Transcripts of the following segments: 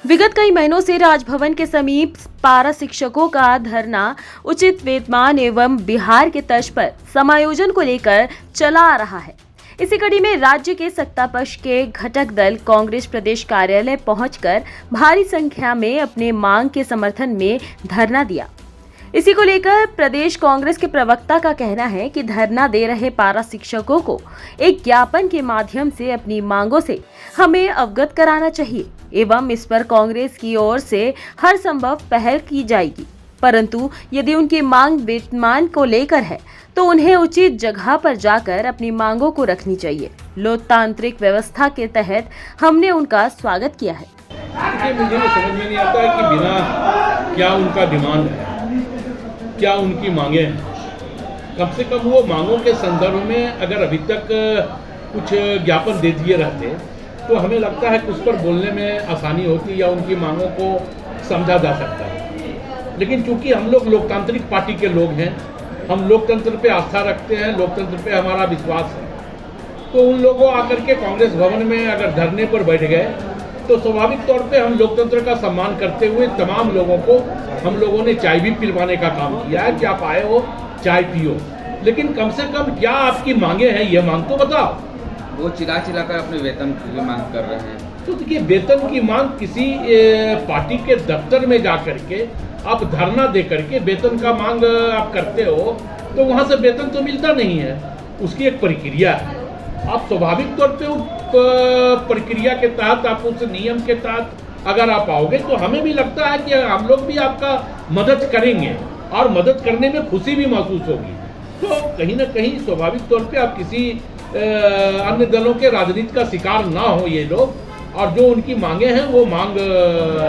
विगत कई महीनों से राजभवन के समीप पारा शिक्षकों का धरना उचित वेतन एवं बिहार के तर्ज पर समायोजन को लेकर चला आ रहा है। इसी कड़ी में राज्य के सत्तापक्ष के घटक दल कांग्रेस प्रदेश कार्यालय पहुंचकर भारी संख्या में अपने मांग के समर्थन में धरना दिया। इसी को लेकर प्रदेश कांग्रेस के प्रवक्ता का कहना है कि धरना दे रहे पारा शिक्षकों को एक ज्ञापन के माध्यम से अपनी मांगों से हमें अवगत कराना चाहिए एवं इस पर कांग्रेस की ओर से हर संभव पहल की जाएगी। परंतु यदि उनकी मांग वेतन को लेकर है तो उन्हें उचित जगह पर जाकर अपनी मांगों को रखनी चाहिए। लोकतांत्रिक व्यवस्था के तहत हमने उनका स्वागत किया है। मुझे समझ में नहीं आता है कि बिना क्या उनका डिमांड है, क्या उनकी मांगे हैं। कम से कम वो मांगों के संदर्भ में अगर अभी तक कुछ ज्ञापन दे दिए रहते तो हमें लगता है कि उस पर बोलने में आसानी होती या उनकी मांगों को समझा जा सकता है। लेकिन चूंकि हम लोग लोकतांत्रिक पार्टी के लोग हैं, हम लोकतंत्र पे आस्था रखते हैं, लोकतंत्र पे हमारा विश्वास है, तो उन लोगों आकर के कांग्रेस भवन में अगर धरने पर बैठ गए तो स्वाभाविक तौर पे हम लोकतंत्र का सम्मान करते हुए तमाम लोगों को हम लोगों ने चाय भी पिलवाने का काम किया है कि आप आए हो चाय पियो। लेकिन कम से कम क्या आपकी मांगे हैं ये मांग तो बताओ। वो चिल्ला कर अपने वेतन की मांग कर रहे हैं। तो देखिए, वेतन की मांग किसी पार्टी के दफ्तर में जा करके आप धरना दे करके वेतन का मांग आप करते हो तो वहाँ से वेतन तो मिलता नहीं है, उसकी एक प्रक्रिया है। आप स्वाभाविक तौर पे उस प्रक्रिया के तहत, आप उस नियम के तहत अगर आप आओगे तो हमें भी लगता है कि हम लोग भी आपका मदद करेंगे और मदद करने में खुशी भी महसूस होगी। तो कहीं ना कहीं स्वाभाविक तौर पे आप किसी अन्य दलों के राजनीति का शिकार ना हो ये लोग, और जो उनकी मांगे हैं वो मांग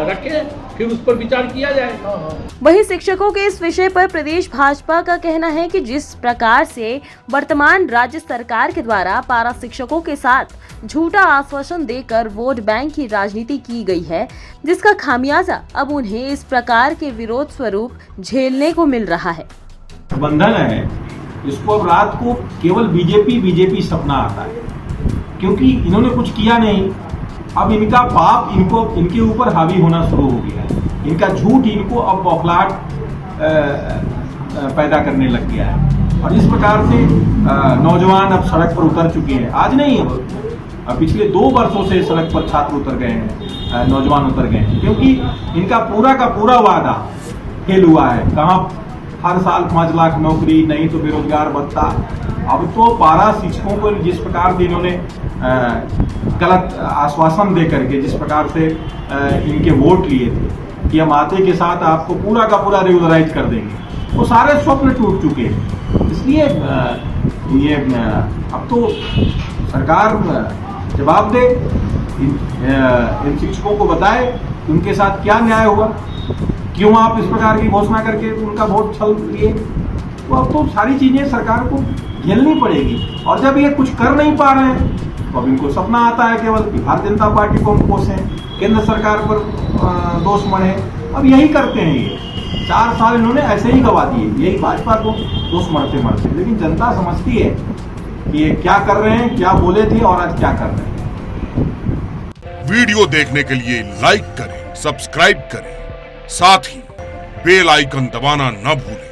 रखें, फिर उस पर विचार किया जाए। वहीं शिक्षकों के इस विषय पर प्रदेश भाजपा का कहना है कि जिस प्रकार से वर्तमान राज्य सरकार के द्वारा पारा शिक्षकों के साथ झूठा आश्वासन देकर वोट बैंक की राजनीति की गई है, जिसका खामियाजा अब उन्हें इस प्रकार के विरोध स्वरूप झेलने को मिल रहा है। बंधन है, इसको अब रात को केवल बीजेपी सपना आता है, क्योंकि इन्होंने कुछ किया नहीं। अब इनका पाप इनके ऊपर हावी होना शुरू हो गया है। इनका झूठ इनको अब बौखलाहट पैदा करने लग गया है, और इस प्रकार से नौजवान अब सड़क पर उतर चुके हैं। आज नहीं, अब पिछले 2 वर्षों से सड़क पर छात्र उतर गए हैं, नौजवान उतर गए हैं, क्योंकि इनका पूरा का पूरा वादा फेल हुआ है। कहाँ हर साल 5 लाख नौकरी, नहीं तो बेरोजगार भत्ता। अब तो पारा शिक्षकों को जिस प्रकार से इन्होंने गलत आश्वासन दे करके, जिस प्रकार से इनके वोट लिए थे कि हम आते के साथ आपको पूरा का पूरा रेगुलराइज कर देंगे, वो सारे स्वप्न टूट चुके हैं। इसलिए ये अब तो सरकार जवाब दे, इन शिक्षकों को बताए कि उनके साथ क्या न्याय हुआ, क्यों आप इस प्रकार की घोषणा करके उनका वोट छल लिए। तो अब तो सारी चीजें सरकार को झेलनी पड़ेगी, और जब ये कुछ कर नहीं पा रहे हैं तो अब इनको सपना आता है केवल कि भारतीय जनता पार्टी को हम कोसें, केंद्र सरकार पर दोष मढ़े। अब यही करते हैं ये 4 साल इन्होंने ऐसे ही गवा दिए, यही भाजपा को दोष मढ़ते। लेकिन जनता समझती है कि ये क्या कर रहे हैं, क्या बोले थे और आज क्या कर रहे हैं। वीडियो देखने के लिए लाइक करें, सब्सक्राइब करें, साथ ही बेल आइकन दबाना न भूलें।